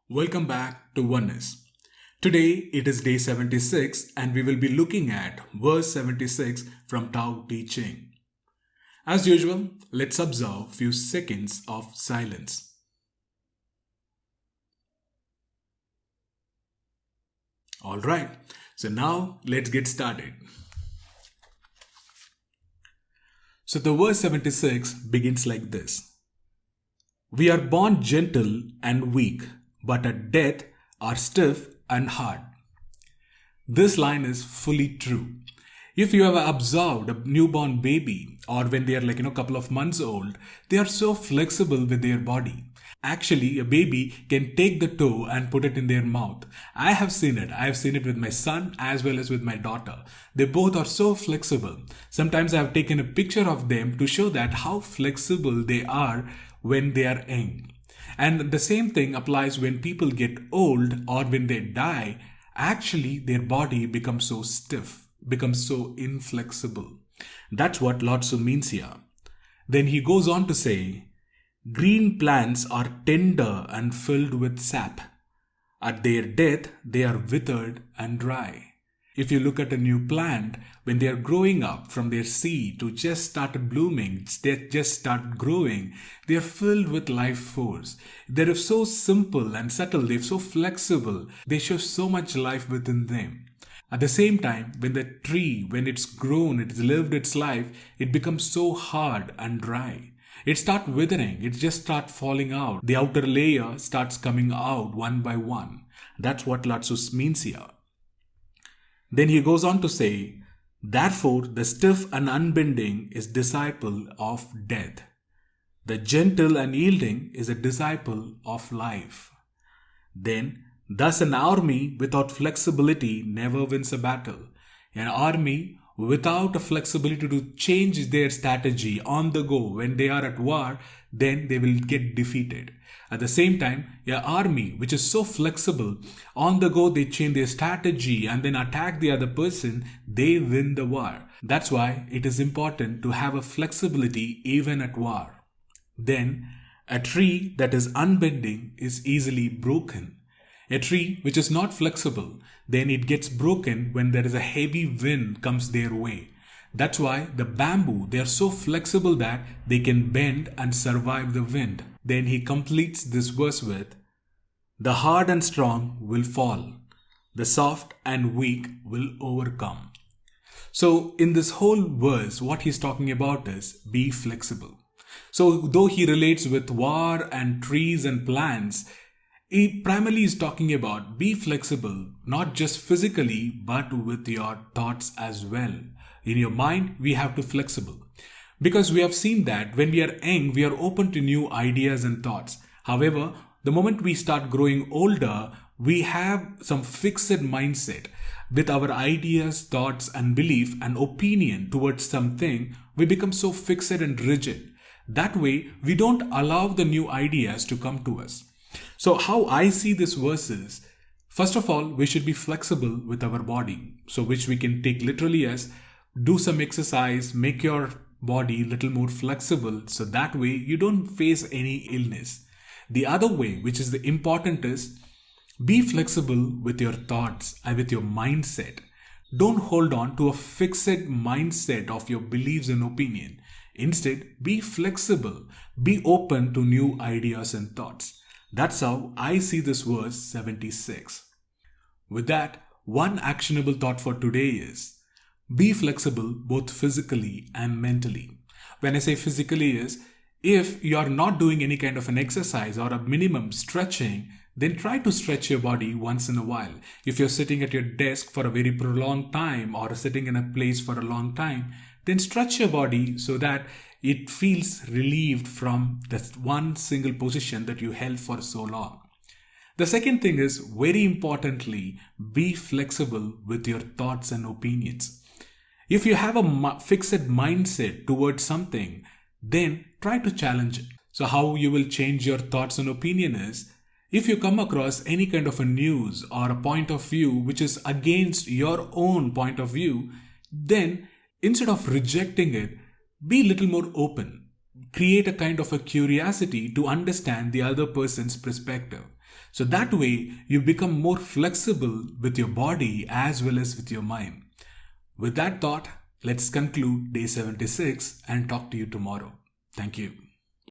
Welcome back to Oneness. Today it is day 76 and we will be looking at verse 76 from Tao Te Ching. As usual, let's observe few seconds of silence. Alright, so now let's get started. So the verse 76 begins like this. We are born gentle and weak, but at death are stiff and hard. This line is fully true. If you have observed a newborn baby or when they are a couple of months old, they are so flexible with their body. Actually, a baby can take the toe and put it in their mouth. I have seen it. I have seen it with my son as well as with my daughter. They both are so flexible. Sometimes I have taken a picture of them to show that how flexible they are when they are young. And the same thing applies when people get old or when they die. Actually, their body becomes so stiff, becomes so inflexible. That's what Laotzu means here. Then he goes on to say, green plants are tender and filled with sap. At their death, they are withered and dry. If you look at a new plant, when they are growing up from their seed to just start blooming, they just start growing, they are filled with life force. They are so simple and subtle, they are so flexible, they show so much life within them. At the same time, when the tree, when it's grown, it's lived its life, it becomes so hard and dry. It starts withering, it just starts falling out. The outer layer starts coming out one by one. That's what Laotzu means here. Then he goes on to say, therefore the stiff and unbending is disciple of death. The gentle and yielding is a disciple of life. Then, thus an army without flexibility never wins a battle. An army without a flexibility to change their strategy on the go when they are at war, then they will get defeated. At the same time, an army which is so flexible, on the go they change their strategy and then attack the other person, they win the war. That's why it is important to have a flexibility even at war. Then, a tree that is unbending is easily broken. A tree which is not flexible, then it gets broken when there is a heavy wind comes their way. That's why the bamboo, they are so flexible that they can bend and survive the wind. Then he completes this verse with, the hard and strong will fall, the soft and weak will overcome. So in this whole verse, what he's talking about is be flexible. So though he relates with war and trees and plants, he primarily is talking about be flexible, not just physically, but with your thoughts as well. In your mind, we have to be flexible. Because we have seen that when we are young, we are open to new ideas and thoughts. However, the moment we start growing older, we have some fixed mindset. With our ideas, thoughts, and belief and opinion towards something, we become so fixed and rigid. That way, we don't allow the new ideas to come to us. So how I see this verse is, first of all, we should be flexible with our body. So which we can take literally as do some exercise, make your body a little more flexible so that way you don't face any illness. The other way, which is the important, is be flexible with your thoughts and with your mindset. Don't hold on to a fixed mindset of your beliefs and opinion. Instead, be flexible, be open to new ideas and thoughts. That's how I see this verse 76. With that, one actionable thought for today is, be flexible both physically and mentally. When I say physically is, if you are not doing any kind of an exercise or a minimum stretching, then try to stretch your body once in a while. If you're sitting at your desk for a very prolonged time or sitting in a place for a long time, then stretch your body so that it feels relieved from that one single position that you held for so long. The second thing is, very importantly, be flexible with your thoughts and opinions. If you have a fixed mindset towards something, then try to challenge it. So how you will change your thoughts and opinion is, if you come across any kind of a news or a point of view which is against your own point of view, then instead of rejecting it, be a little more open. Create a kind of a curiosity to understand the other person's perspective. So that way you become more flexible with your body as well as with your mind. With that thought, let's conclude day 76 and talk to you tomorrow. Thank you.